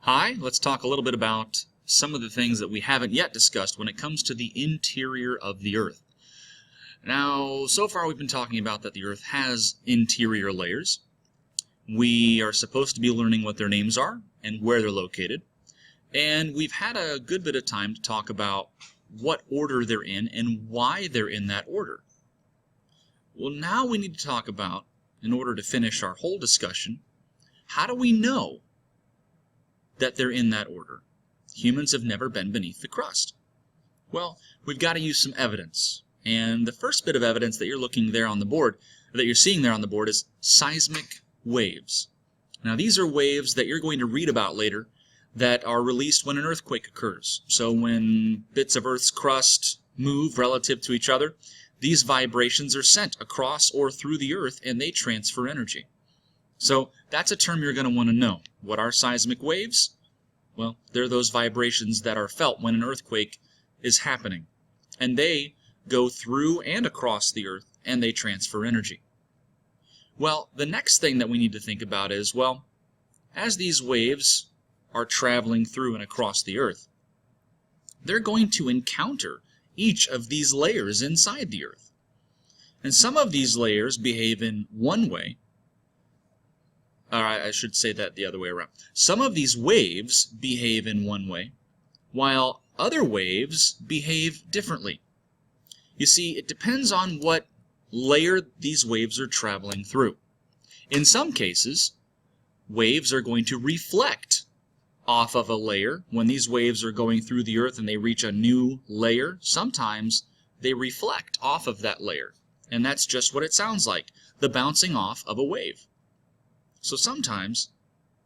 Hi, let's talk a little bit about some of the things that we haven't yet discussed when it comes to the interior of the Earth. Now, so far we've been talking about that the Earth has interior layers. We are supposed to be learning what their names are and where they're located. And we've had a good bit of time to talk about what order they're in and why they're in that order. Well, now we need to talk about, in order to finish our whole discussion, how do we know that they're in that order? Humans have never been beneath the crust. Well, we've got to use some evidence. And the first bit of evidence that you're looking there on the board, that you're seeing there on the board, is seismic waves. Now, these are waves that you're going to read about later that are released when an earthquake occurs. So when bits of Earth's crust move relative to each other, these vibrations are sent across or through the Earth, and they transfer energy. So that's a term you're going to want to know. What are seismic waves? Well, they're those vibrations that are felt when an earthquake is happening. And they go through and across the Earth, and they transfer energy. Well, the next thing that we need to think about is, well, as these waves are traveling through and across the Earth, they're going to encounter each of these layers inside the Earth. And some of these layers behave in one way. Or I should say that the other way around. Some of these waves behave in one way, while other waves behave differently. You see, it depends on what layer these waves are traveling through. In some cases, waves are going to reflect off of a layer. When these waves are going through the Earth and they reach a new layer, sometimes they reflect off of that layer. And that's just what it sounds like, the bouncing off of a wave. So sometimes,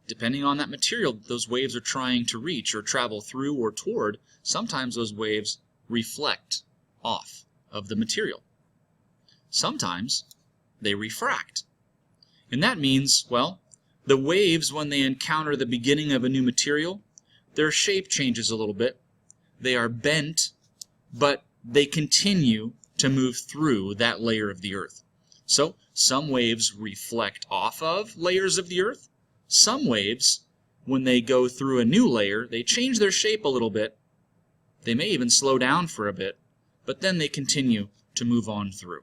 depending on that material that those waves are trying to reach or travel through or toward, sometimes those waves reflect off of the material. Sometimes they refract. And that means, well, the waves, when they encounter the beginning of a new material, their shape changes a little bit. They are bent, but they continue to move through that layer of the Earth. So some waves reflect off of layers of the Earth. Some waves, when they go through a new layer, they change their shape a little bit. They may even slow down for a bit, but then they continue to move on through.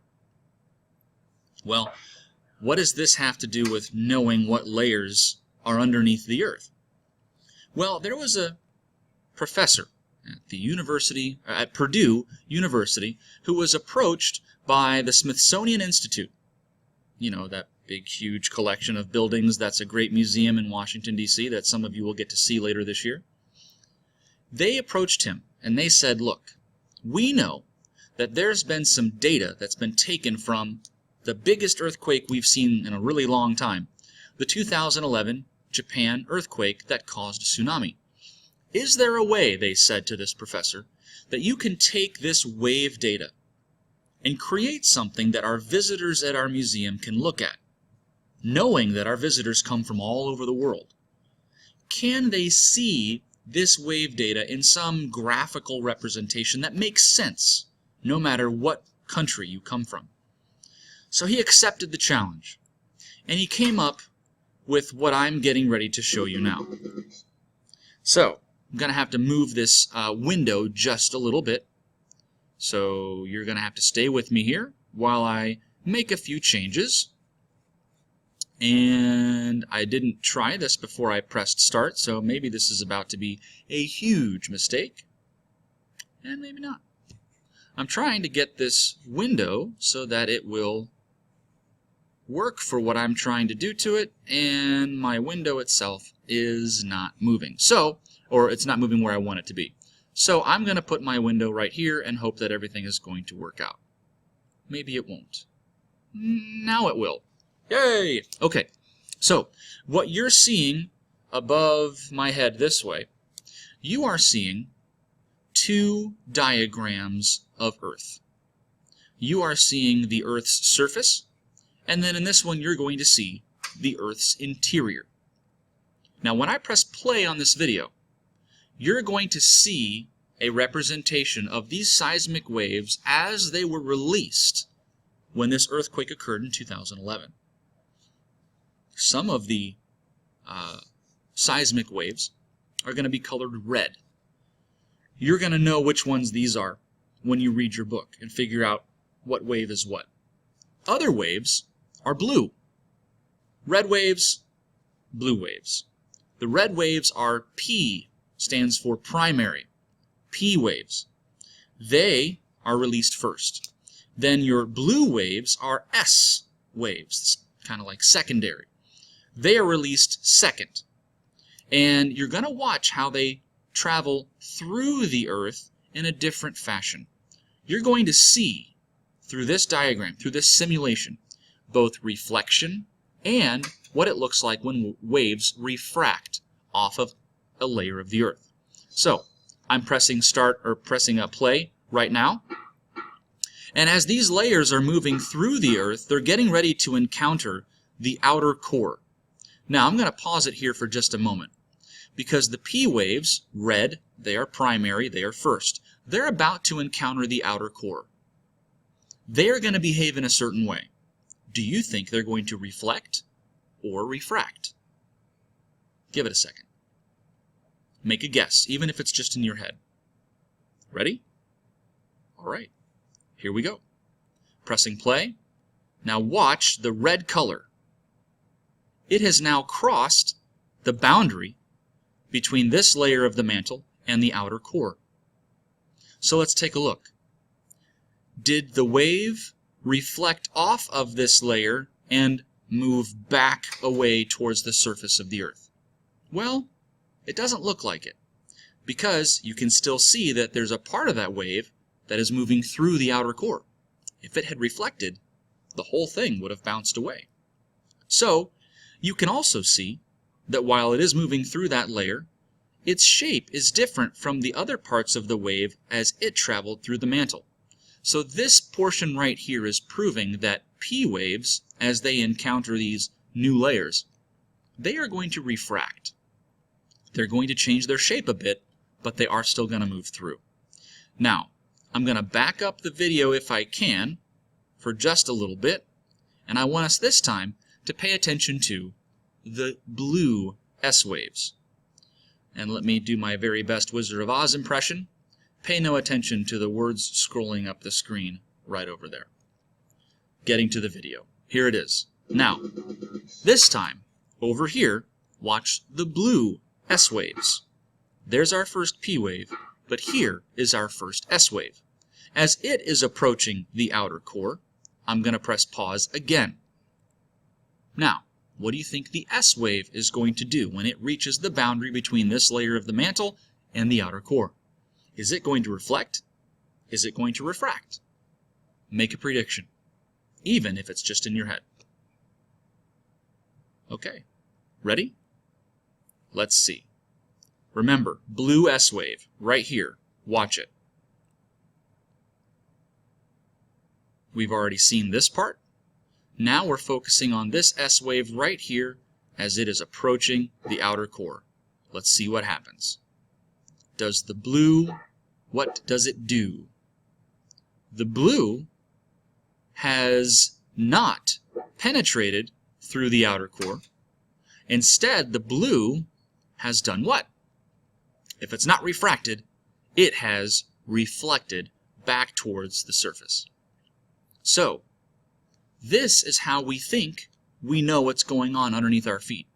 Well, what does this have to do with knowing what layers are underneath the Earth? Well, there was a professor at the university, at Purdue University, who was approached by the Smithsonian Institute. You know, that big, huge collection of buildings that's a great museum in Washington, D.C. that some of you will get to see later this year. They approached him and they said, look, we know that there's been some data that's been taken from the biggest earthquake we've seen in a really long time, the 2011 Japan earthquake that caused a tsunami. Is there a way, they said to this professor, that you can take this wave data and create something that our visitors at our museum can look at, knowing that our visitors come from all over the world? Can they see this wave data in some graphical representation that makes sense, no matter what country you come from? So he accepted the challenge, and he came up with what I'm getting ready to show you now. So I'm going to have to move this window just a little bit. So you're going to have to stay with me here while I make a few changes. And I didn't try this before I pressed start, so maybe this is about to be a huge mistake. And maybe not. I'm trying to get this window so that it will work for what I'm trying to do to it, and my window itself is not moving. So, or it's not moving where I want it to be. So I'm going to put my window right here and hope that everything is going to work out. Maybe it won't. Now it will. Yay! Okay, so what you're seeing above my head this way, you are seeing two diagrams of Earth. You are seeing the Earth's surface, and then in this one you're going to see the Earth's interior. Now when I press play on this video, you're going to see a representation of these seismic waves as they were released when this earthquake occurred in 2011. Some of the seismic waves are going to be colored red. You're going to know which ones these are when you read your book and figure out what wave is what. Other waves are blue. Red waves, blue waves. The red waves are P, stands for primary. P waves. They are released first. Then your blue waves are S waves, kind of like secondary. They are released second. And you're going to watch how they travel through the Earth in a different fashion. You're going to see through this diagram, through this simulation, both reflection and what it looks like when waves refract off of a layer of the Earth. So, I'm pressing start or pressing play right now. And as these layers are moving through the Earth, they're getting ready to encounter the outer core. Now, I'm going to pause it here for just a moment, because the P waves, red, they are primary, they are first. They're about to encounter the outer core. They are going to behave in a certain way. Do you think they're going to reflect or refract? Give it a second. Make a guess, even if it's just in your head. Ready? All right, here we go. Pressing play. Now watch the red color. It has now crossed the boundary between this layer of the mantle and the outer core. So let's take a look. Did the wave reflect off of this layer and move back away towards the surface of the Earth? Well, it doesn't look like it, because you can still see that there's a part of that wave that is moving through the outer core. If it had reflected, the whole thing would have bounced away. So, you can also see that while it is moving through that layer, its shape is different from the other parts of the wave as it traveled through the mantle. So this portion right here is proving that P waves, as they encounter these new layers, they are going to refract. They're going to change their shape a bit, but they are still going to move through. Now, I'm going to back up the video if I can for just a little bit, and I want us this time to pay attention to the blue S waves. And let me do my very best Wizard of Oz impression. Pay no attention to the words scrolling up the screen right over there. Getting to the video. Here it is. Now, this time, over here, watch the blue S waves. There's our first P wave, but here is our first S wave. As it is approaching the outer core, I'm going to press pause again. Now, what do you think the S wave is going to do when it reaches the boundary between this layer of the mantle and the outer core? Is it going to reflect? Is it going to refract? Make a prediction, even if it's just in your head. Okay, ready? Let's see. Remember, blue S wave, right here. Watch it. We've already seen this part. Now we're focusing on this S wave right here as it is approaching the outer core. Let's see what happens. Does the blue, what does it do? The blue has not penetrated through the outer core. Instead, the blue has done what? If it's not refracted, it has reflected back towards the surface. So, this is how we think we know what's going on underneath our feet.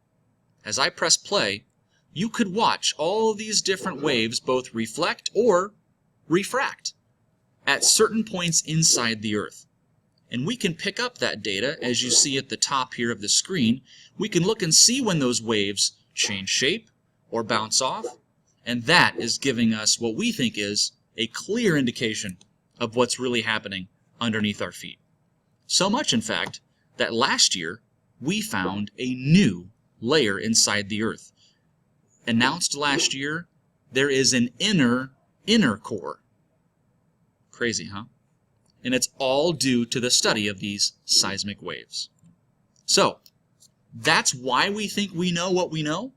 As I press play, you could watch all these different waves both reflect or refract at certain points inside the Earth. And we can pick up that data, as you see at the top here of the screen. We can look and see when those waves change shape or bounce off, and that is giving us what we think is a clear indication of what's really happening underneath our feet. So much, in fact, that last year we found a new layer inside the Earth. Announced last year, there is an inner core. Crazy, huh? And it's all due to the study of these seismic waves. So, that's why we think we know what we know.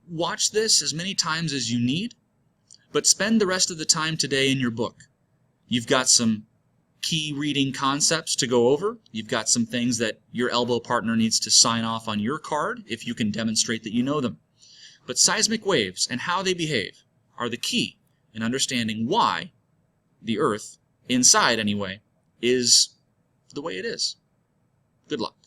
Watch this as many times as you need, but spend the rest of the time today in your book. You've got some key reading concepts to go over. You've got some things that your elbow partner needs to sign off on your card if you can demonstrate that you know them. But seismic waves and how they behave are the key in understanding why the Earth, inside anyway, is the way it is. Good luck.